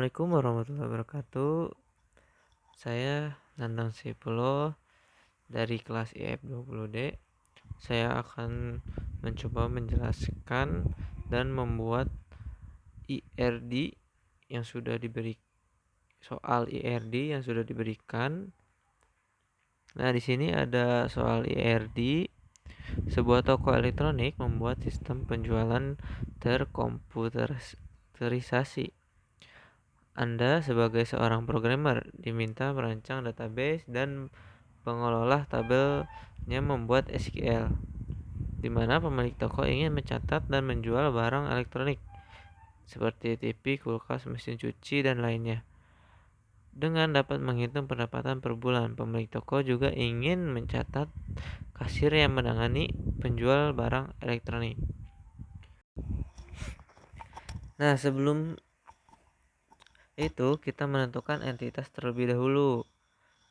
Assalamualaikum warahmatullahi wabarakatuh. Saya Nandang Saipulo dari kelas IF 20D. Saya akan mencoba menjelaskan dan membuat IRD yang sudah diberi soal IRD yang sudah diberikan. Nah, di sini ada soal IRD. Sebuah toko elektronik membuat sistem penjualan terkomputerisasi. Anda sebagai seorang programmer diminta merancang database dan pengelola tabelnya membuat SQL, di mana pemilik toko ingin mencatat dan menjual barang elektronik seperti TV, kulkas, mesin cuci, dan lainnya. Dengan dapat menghitung pendapatan per bulan, pemilik toko juga ingin mencatat kasir yang menangani penjual barang elektronik. Nah, sebelum itu kita menentukan entitas terlebih dahulu.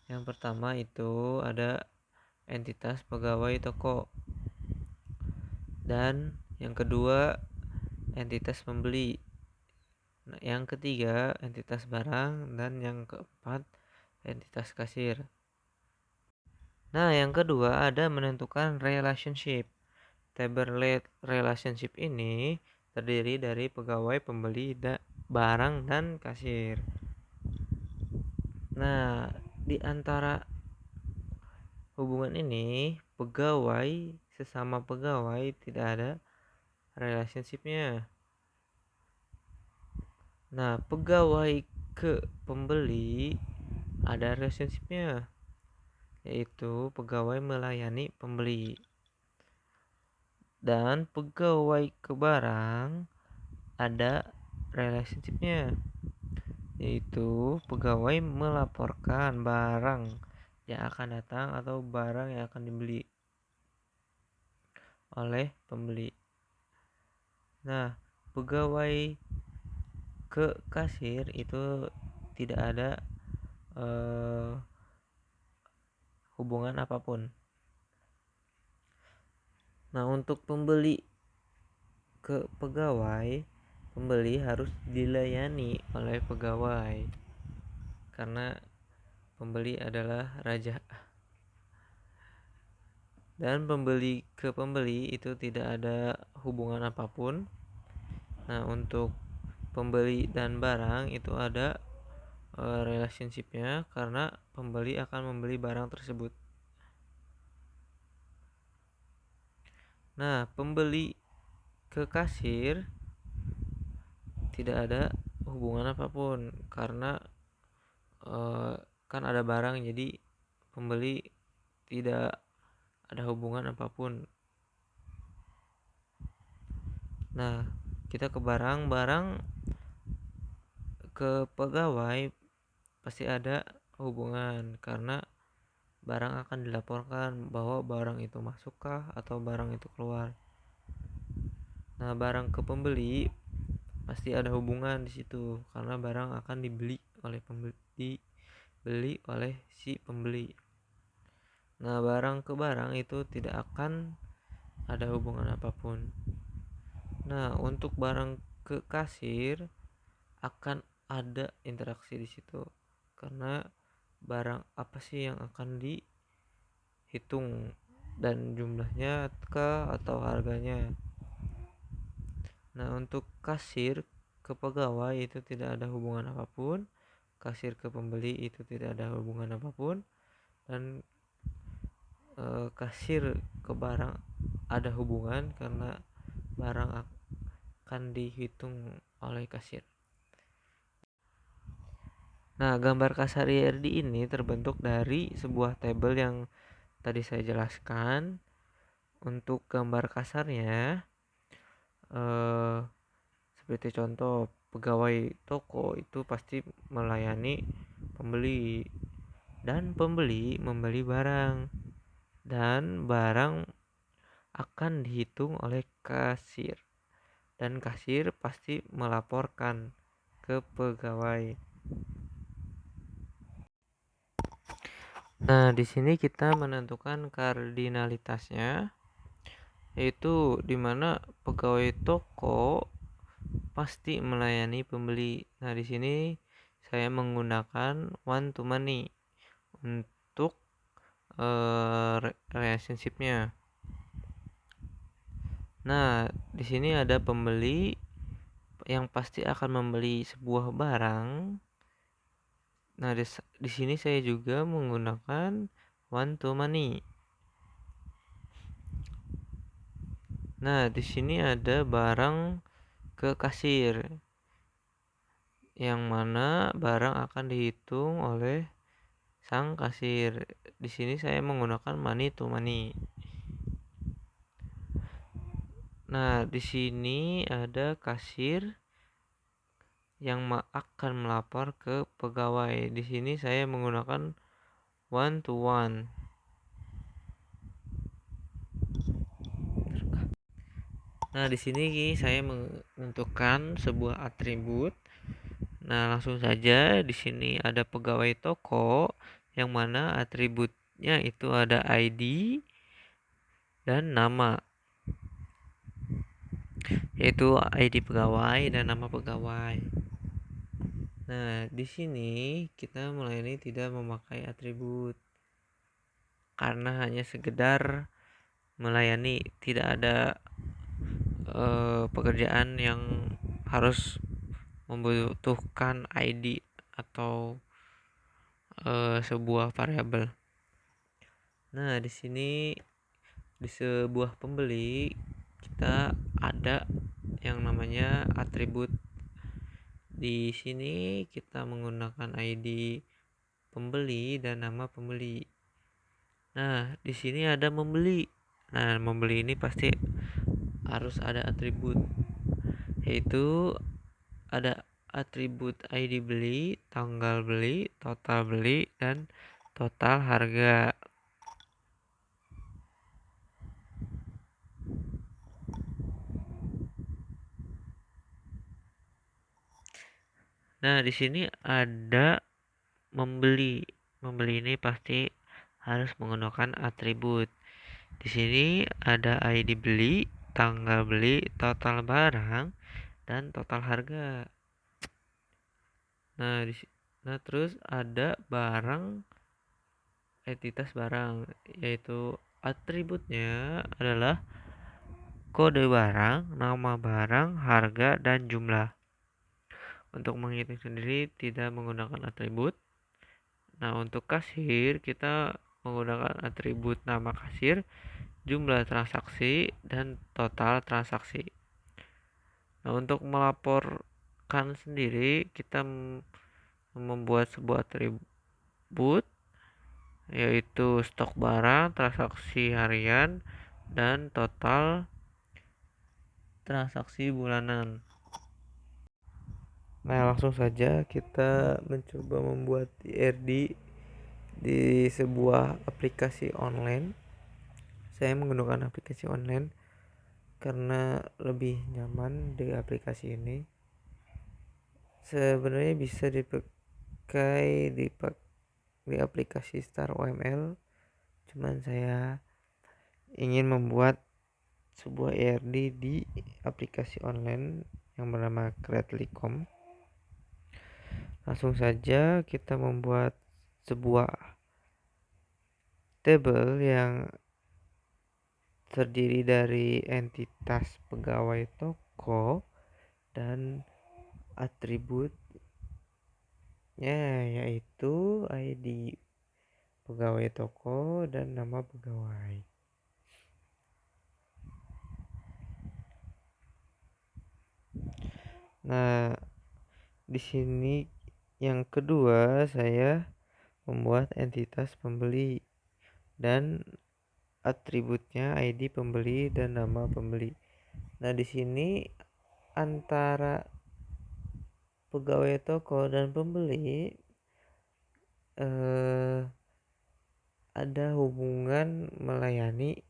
Yang pertama itu ada entitas pegawai toko, dan yang kedua entitas pembeli. Nah, yang ketiga entitas barang, dan yang keempat entitas kasir. Nah, yang kedua ada menentukan relationship. Tabel relationship ini terdiri dari pegawai, pembeli, barang, dan kasir. Nah, di antara hubungan ini, pegawai sesama pegawai tidak ada relationship-nya. Nah, pegawai ke pembeli ada relationship-nya, yaitu pegawai melayani pembeli. Dan pegawai ke barang ada relationship-nya, yaitu pegawai melaporkan barang yang akan datang atau barang yang akan dibeli oleh pembeli. Nah, pegawai ke kasir itu tidak ada hubungan apapun. Nah, untuk pembeli ke pegawai, pembeli harus dilayani oleh pegawai karena pembeli adalah raja. Dan pembeli ke pembeli itu tidak ada hubungan apapun. Nah, untuk pembeli dan barang itu ada relationship-nya karena pembeli akan membeli barang tersebut. Nah, pembeli ke kasir tidak ada hubungan apapun karena kan ada barang, jadi pembeli tidak ada hubungan apapun. Nah, kita ke barang ke pegawai pasti ada hubungan karena barang akan dilaporkan bahwa barang itu masukkah atau barang itu keluar. Nah, barang ke pembeli pasti ada hubungan di situ karena barang akan dibeli oleh si pembeli. Nah, barang ke barang itu tidak akan ada hubungan apapun. Nah, untuk barang ke kasir akan ada interaksi di situ karena barang apa sih yang akan dihitung dan jumlahnya atau harganya. Nah, untuk kasir ke pegawai itu tidak ada hubungan apapun, kasir ke pembeli itu tidak ada hubungan apapun, dan kasir ke barang ada hubungan karena barang akan dihitung oleh kasir. Nah, gambar kasar IRD ini terbentuk dari sebuah tabel yang tadi saya jelaskan. Untuk gambar kasarnya seperti contoh, pegawai toko itu pasti melayani pembeli, dan pembeli membeli barang, dan barang akan dihitung oleh kasir, dan kasir pasti melaporkan ke pegawai. Nah, di sini kita menentukan kardinalitasnya, yaitu di mana pegawai toko pasti melayani pembeli. Nah, di sini saya menggunakan one to many untuk relationship-nya. Nah, di sini ada pembeli yang pasti akan membeli sebuah barang. Nah, di sini saya juga menggunakan one to many. Nah, di sini ada barang ke kasir, yang mana barang akan dihitung oleh sang kasir. Di sini saya menggunakan money to money. Nah, di sini ada kasir yang akan melapor ke pegawai. Di sini saya menggunakan one to one. Nah, di sini saya menentukan sebuah atribut. Nah, langsung saja di sini ada pegawai toko, yang mana atributnya itu ada ID dan nama, yaitu ID pegawai dan nama pegawai. Nah, di sini kita melayani tidak memakai atribut karena hanya sekedar melayani, tidak ada pekerjaan yang harus membutuhkan ID atau sebuah variabel. Nah, di sini di sebuah pembeli kita ada yang namanya atribut. Di sini kita menggunakan ID pembeli dan nama pembeli. Nah, di sini ada membeli. Nah, membeli ini pasti harus ada atribut, yaitu ada atribut ID beli, tanggal beli, total beli, dan total harga. Nah, di sini ada membeli. Membeli ini pasti harus menggunakan atribut. Di sini ada ID beli, tanggal beli, total barang, dan total harga. Nah, terus ada barang, entitas barang, yaitu atributnya adalah kode barang, nama barang, harga, dan jumlah. Untuk menghitung sendiri tidak menggunakan atribut. Nah, untuk kasir kita menggunakan atribut nama kasir, jumlah transaksi, dan total transaksi. Nah, untuk melaporkan sendiri kita membuat sebuah atribut, yaitu stok barang, transaksi harian, dan total transaksi bulanan. Nah, langsung saja kita mencoba membuat IRD di sebuah aplikasi online. Saya menggunakan aplikasi online karena lebih nyaman di aplikasi ini. Sebenarnya bisa dipakai di aplikasi Star OML, cuman saya ingin membuat sebuah IRD di aplikasi online yang bernama Creatly.com. Langsung saja kita membuat sebuah tabel yang terdiri dari entitas pegawai toko dan atributnya, yaitu ID pegawai toko dan nama pegawai. Nah, di sini yang kedua saya membuat entitas pembeli dan atributnya ID pembeli dan nama pembeli. Nah, di sini antara pegawai toko dan pembeli ada hubungan melayani,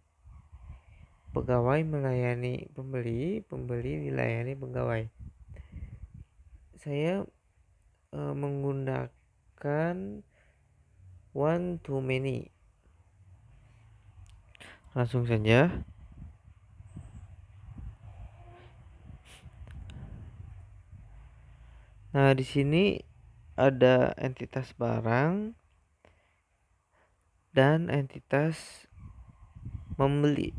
pegawai melayani pembeli, pembeli dilayani pegawai. Saya menggunakan one to many. Langsung saja. Nah, di sini ada entitas barang dan entitas membeli.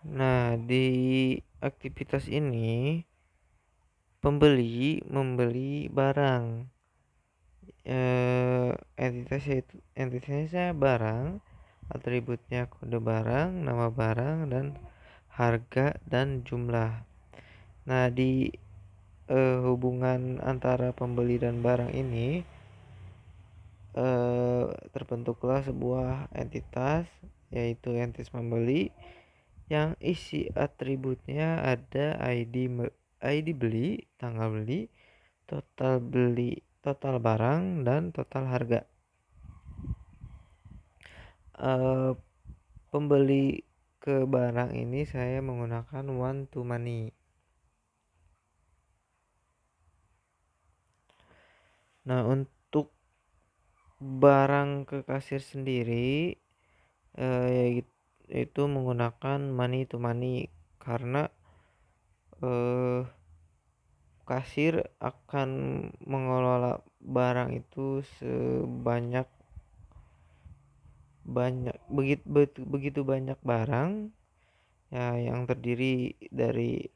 Nah, di aktivitas ini pembeli membeli barang. Entitasnya barang, atributnya kode barang, nama barang, dan harga dan jumlah. Nah, di hubungan antara pembeli dan barang ini terbentuklah sebuah entitas, yaitu entitas membeli, yang isi atributnya ada ID beli, tanggal beli, total barang, dan total harga. Pembeli ke barang ini saya menggunakan one to many. Nah, untuk barang ke kasir sendiri yaitu menggunakan money to money, karena kasir akan mengelola barang itu begitu banyak barang ya, yang terdiri dari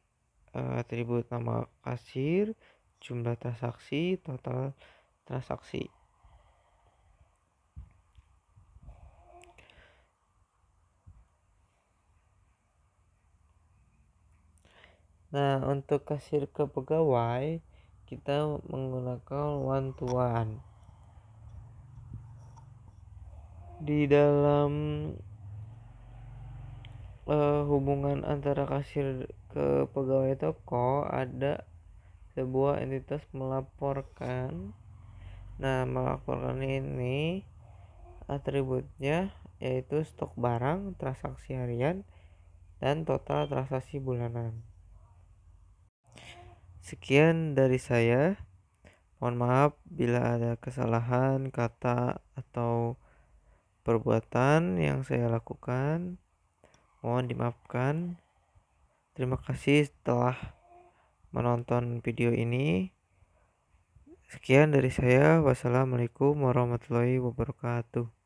atribut nama kasir, jumlah transaksi, total transaksi. Nah, untuk kasir ke pegawai kita menggunakan one to one. Di dalam hubungan antara kasir ke pegawai toko ada sebuah entitas melaporkan. Nah, melaporkan ini atributnya yaitu stok barang, transaksi harian, dan total transaksi bulanan. Sekian dari saya. Mohon maaf bila ada kesalahan kata atau perbuatan yang saya lakukan. Mohon dimaafkan. Terima kasih telah menonton video ini. Sekian dari saya. Wassalamualaikum warahmatullahi wabarakatuh.